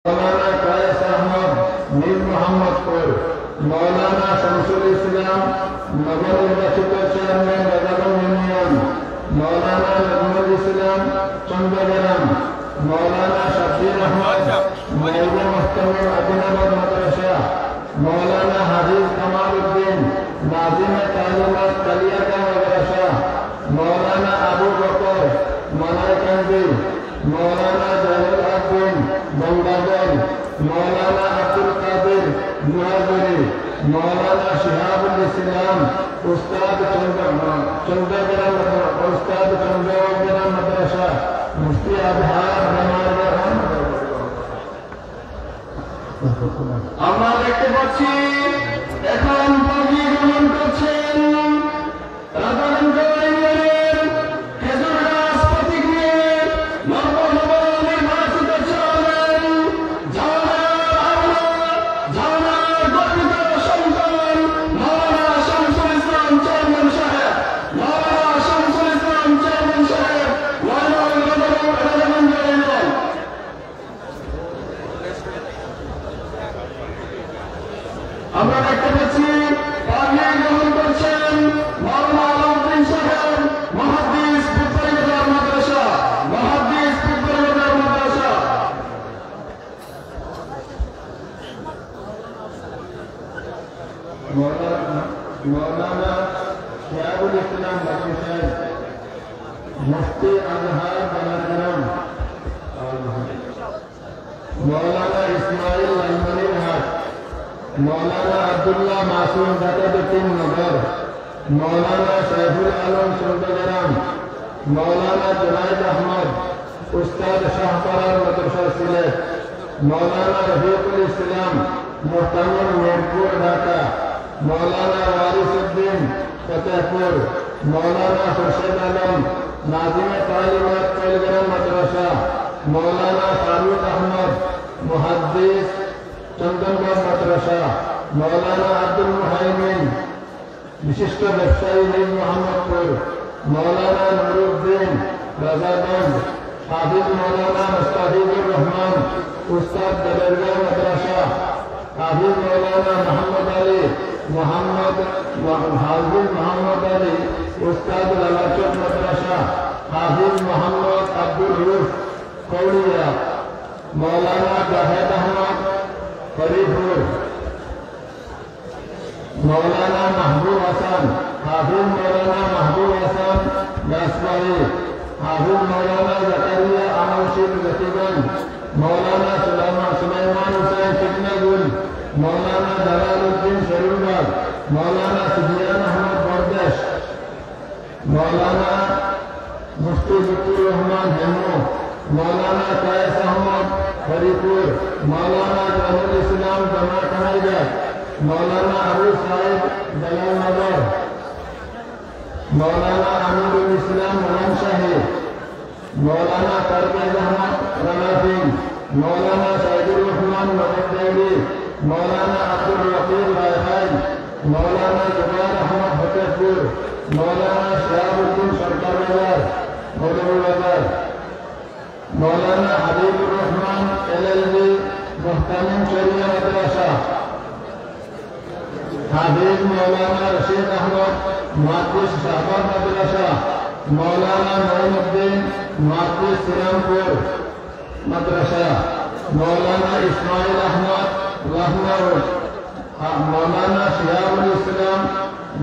मौलाना कायस अहमद मीर मोहम्मदपुर, मौलाना शमसुल इस्लाम नवनिर्वाचित chairman रजागम union, मौलाना नजमुल इस्लाम चंद्रग्राम, मौलाना शब्बीर अहमद मौलवी मुहतमिम अदीनाबाद मदरसा, मौलाना हाफिज कमालुद्दीन नाजिम तालीमात कलियाका मदरसा, मौलाना अबू बकर मनाईकंदी, मौलाना जैनुल आबिदीन बंगागल, मौलाना अब्दुल कादिर मुहाजिरी, मौलाना शिहाबुल इस्लाम उस्ताद चंद्रग्राम मदरसा, मुफ्ती अबहार আমরা দেখতে পাচ্ছি এখন পাগড়ি গ্রহণ করছেন রাধাকান্ত ইউনিয়নের খেজুর গাছ প্রতীক নিয়ে নবনির্বাচিত চেয়ারম্যান ঝাউনার গর্বিত সন্তান মৌলানা শামসুল ইসলাম চেয়ারম্যান সাহেব, মৌলানা শামসুল ইসলাম চেয়ারম্যান সাহেব আমরা দেখতে পাচ্ছি পাগড়ি গ্রহণ করছেন মৌলানা আলাউদ্দিন সাহেব মুহাদ্দিস ফুটবল মাদ্রাসা, মুহাদ্দিস ফুটবল মাদ্রাসা। मौलाना शिहाबुल इस्लाम बख्शी साहब मुफ्ती अजहर बनारस, मौलाना इस्माइल लंदनी हाट, मौलाना अब्दुल्ला मासूम ढाकादुद्दीन नगर, मौलाना सैफुल आलम चंद्रग्राम, मौलाना जुनायद अहमद उस्ताद शाहपरार मदरसा सिलेट, मौलाना रफीकुल इस्लाम मुहतमिम मेरपुर ढाका, मौलाना वारिसुद्दीन फतेहपुर, मौलाना खुर्शीद आलम नाजिम तालीमात कलियाका मदरसा, मौलाना फारूक अहमद मुहद्दिस चंदनगढ़ मदरसा, मौलाना अब्दुल मुहाइमिन विशिष्ट व्यवसायी मीर मोहम्मदपुर, मौलाना नूरुद्दीन रजागंज, हाफिज मौलाना मुस्ताफिजुर रहमान उस्ताद दरगाह मदरसा, हाफिज मौलाना मोहम्मद अली हाफिज मोहम्मद अली उस्ताद लालाचौक मदरसा, हाफिज मोहम्मद अब्दुल रूफ कौड़िया, मौलाना जाहिद अहमद फरीदपुर, मौलाना महबूब हसन, हाफिज मौलाना महबूब हसन यासबारी, हाफिज मौलाना जकरिया अमरशीद जकीगंज, मौलाना सुलेमान हुसैन फिटनागुल, मौलाना जलालुद्दीन शरीफबाग, मौलाना सिद्दीन अहमद बरदेश, मौलाना मुफ्ती लुत्फुर रहमान हेमो, मौलाना कायस अहमद फरीदपुर, मौलाना जहुल इस्लाम जमा कनाईगढ़, मौलाना अबू साहिब दलाल नगर, मौलाना अमीरुल इस्लाम मलन शाही, मौलाना परवेज अहमद रनाफिन, मौलाना सैदुर रहमान नवदेवी, मौलाना अब्दुल रफीक रायहान, मौलाना जुबैर अहमद फतेहपुर, मौलाना शिहाबुद्दीन सरकार बाजार मौलवी बाजार, मौलाना हबीबुर रहमान एलएलबी मुहतमिम शरिया मदरसा, हाफिज मौलाना रशीद अहमद मुहद्दिस शाहबाद मदरसा, मौलाना मोइनुद्दीन मुहद्दिस सिरामपुर मदरसा, मौलाना इस्माइल अहमद लखनऊ, मौलाना शिहाबुल इस्लाम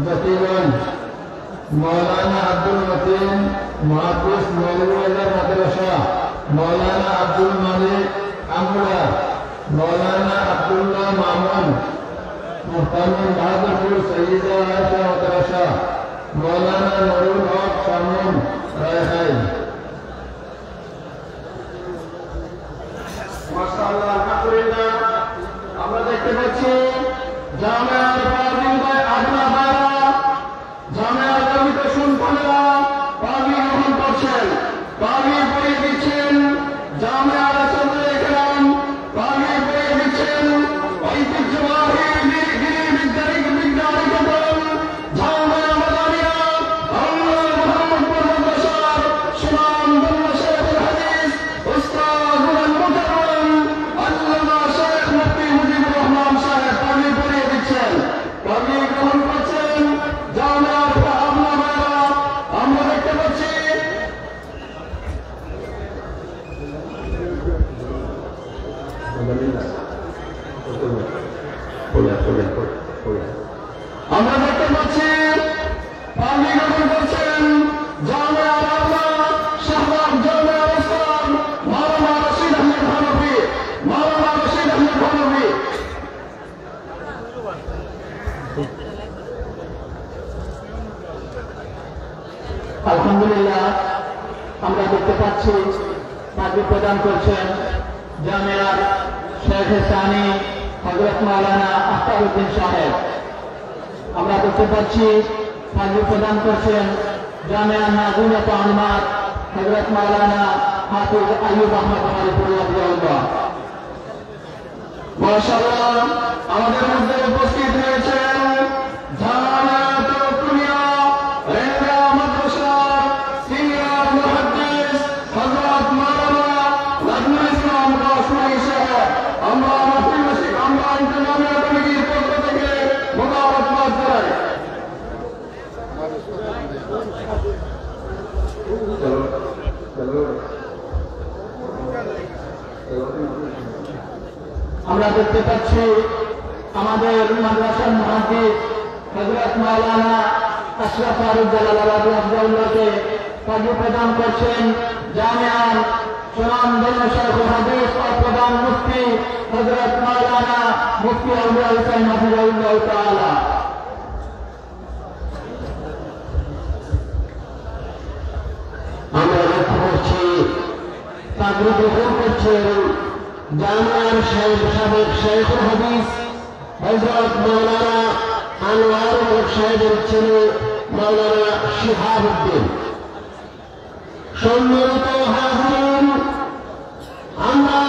जकीगंज, मौलाना अब्दुल मतीन मुहद्दिस मौलवी मदरसा, मौलाना अब्दुल मलिक अमरा, मौलाना अब्दुल्ला मामून मुहतमिम बहादुरपुर सईदा आयशा मदरसा, मौलाना नूरुल हक शामीम रायहान। माशाअल्लाह अल्हम्दुलिल्लाह আমরা দেখতে পাচ্ছি জামিয়ার পাগড়ি আপনারা জামিয়ার গর্বিত সন্তানেরা পাগড়ি গ্রহণ করছেন, পাগড়ি পরিয়ে দিচ্ছেন জামিয়ার ছাত্ররা একরাম পাগড়ি পরিয়ে দিচ্ছেন ঐতিহ্যবাহী বিজ্ঞানী দল ঝাউনা মাদানিয়া আল্লাহ মোহাম্মদপুর মাদ্রাসার সুনামধন্য শেখুল হাদিস উস্তাদ মুজাররম আল্লাহ আমরা দেখতে পাচ্ছি পাগড়ি গ্রহণ করছেন জামিয়া আল্লাহ শাহবাগ জামিয়া ইসলাম মাওলানা রশিদ আহমেদ হানফি মাওলানা রশিদ আহমেদ হানফি। আলহামদুলিল্লাহ আমরা দেখতে পাচ্ছি পাগড়ি প্রদান করছেন জামিয়ার শেখ সানি হযরত মাওলানা আখতারউদ্দিন সাহেব। আমরা দেখতে পাচ্ছি পাগড়ি প্রদান করছেন জামিয়া নাজিয়া তালিমাত হযরত মাওলানা হাফিজ আইয়ুব আহমদ মালিপুরি রাদিয়াল্লাহু। মাশাআল্লাহ আমাদের মধ্যে উপস্থিত হয়েছেন জামিয়াতুল কুলিয়া রেঙ্গা মাদ্রাসার সিনিয়র মুহাদ্দিস হযরত মাওলানা নাজমুল ইসলাম কাশমী সাহেব। আমরা ইন্তেজামিয়া কমিটির পক্ষ থেকে মোবারকবাদ জানাই। আমরা দেখতে পাচ্ছি আমাদের মাদ্রাসার মুহাদ্দিস হযরত মাওলানা আশরাফ ফারুক জালালাবাদী আফজাউল্লাহকে পাগড়ি প্রদান করছেন জামিয়ার সুনামধন্য শাইখুল হাদিস ও প্রধান মুফতি হযরত মাওলানা মুফতি আউলিয়া হুসাইন হাফিজাহুল্লাহ তাআলা। আমরা লক্ষ্য করছি পাগড়ি গ্রহণ করছেন জামিয়ার সাবেক শাইখুল হাদিস হযরত মাওলানা আনোয়ারুল হক সাহেবের ছেলে মাওলানা শিহাবউদ্দিন। সম্মানিত হাজিরিন, আমরা